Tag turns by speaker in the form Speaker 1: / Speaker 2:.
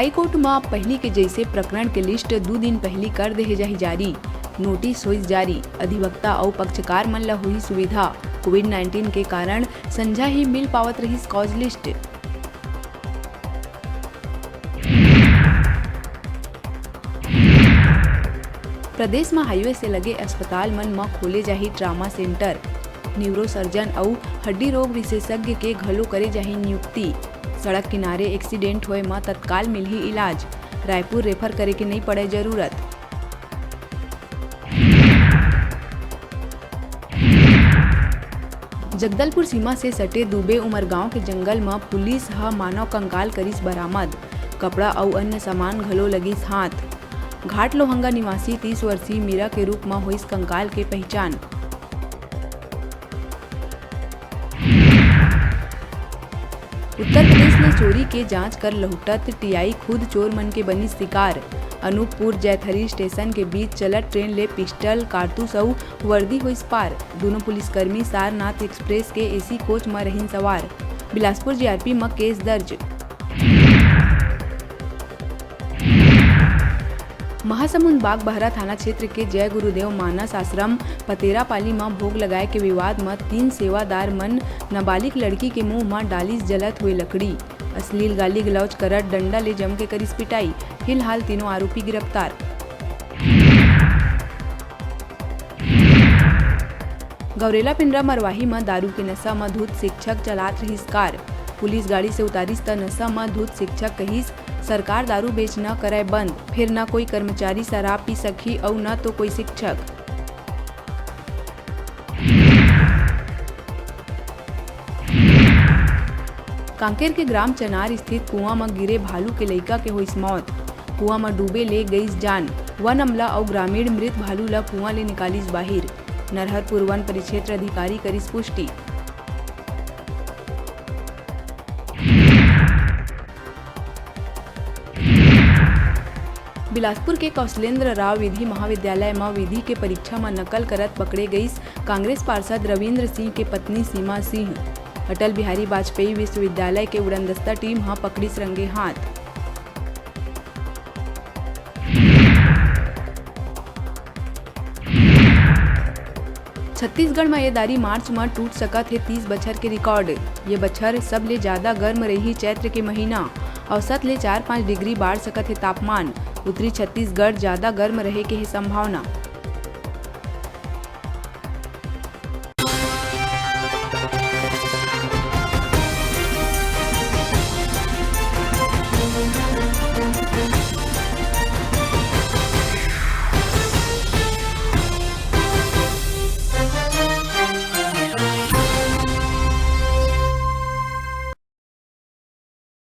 Speaker 1: High court में पहली के जैसे प्रकरण के लिस्ट 2 दिन पहले कर दे जाही जारी। नोटिस हुई जारी। अधिवक्ता और पक्षकार मन ला हुई सुविधा। कोविड-19 के कारण संझा ही मिल पावत रही कॉज लिस्ट। प्रदेश में हाईवे से लगे अस्पताल मन में खोले जाही ट्रामा सेंटर। न्यूरो सर्जन और हड्डी रोग विशेषज्ञ के घलो करे जाही नियुक्ति। सड़क किनारे एक्सीडेंट होए में तत्काल मिलही इलाज। रायपुर रेफर करे के नहीं पड़े जरूरत। जगदलपुर सीमा से सटे दुबे उमरगांव के जंगल में पुलिस ह मानव कंकाल करिस बरामद। कपड़ा और अन्य सामान घलो लगिस हाथ। घाट लोहंगा निवासी 30 वर्षीय मीरा के रूप में होइस कंकाल के पहचान। उत्तर प्रदेश में चोरी के जांच कर लहुटत टीआई खुद चोर मन के बनी शिकार। अनूपपुर जैथरी स्टेशन के बीच चलत ट्रेन ले पिस्टल, कारतूस और वर्दी होइस पार। दोनों पुलिसकर्मी सारनाथ एक्सप्रेस के एसी कोच में रहिन सवार। बिलासपुर जीआरपी में केस दर्ज। महासमुंद बाग बहरा थाना क्षेत्र के जय गुरुदेव मानस आश्रम पतेरापाली में भोग लगाए के विवाद में 3 सेवादार मन नाबालिग लड़की के मुंह में डालिस जलत हुए लकड़ी। अश्लील गाली गलौज करत डंडा ले जम के करिस पिटाई। फिलहाल तीनों आरोपी गिरफ्तार। गौरेला पिंडरा मरवाही में दारू के नशा में धुत शिक्षक चलात रहिस कार। पुलिस गाड़ी से उतारिस त नशा में धुत शिक्षक कहिस सरकार दारू बेच न करे बंद। फिर न कोई कर्मचारी शराब पी सकी और न तो कोई शिक्षक। कांकेर के ग्राम चनार स्थित कुआं में गिरे भालू के लइका के होइस मौत। कुआं में डूबे ले गईस जान। वन अमला और ग्रामीण मृत भालू ला कुआं ले निकालिस बाहिर। नरहरपुर वन परिक्षेत्र अधिकारी करिस पुष्टि। बिलासपुर के कौशलेंद्र राव विधि महाविद्यालय में विधि के परीक्षा में नकल करत पकड़े गईस कांग्रेस पार्षद रविंद्र सिंह के पत्नी सीमा सिंह। अटल बिहारी वाजपेयी विश्वविद्यालय के उड़नदस्ता टीम हाँ पकड़िस रंगे हाथ। छत्तीसगढ़ में ये दारी मार्च में टूट सकत है 30 बछर के रिकॉर्ड। ये बछर सब ले ज्यादा गर्म रही चैत्र के महीना। औसत ले 4-5 डिग्री बाढ़ सकत है तापमान। उत्तरी छत्तीसगढ़ ज्यादा गर्म रहे के है संभावना।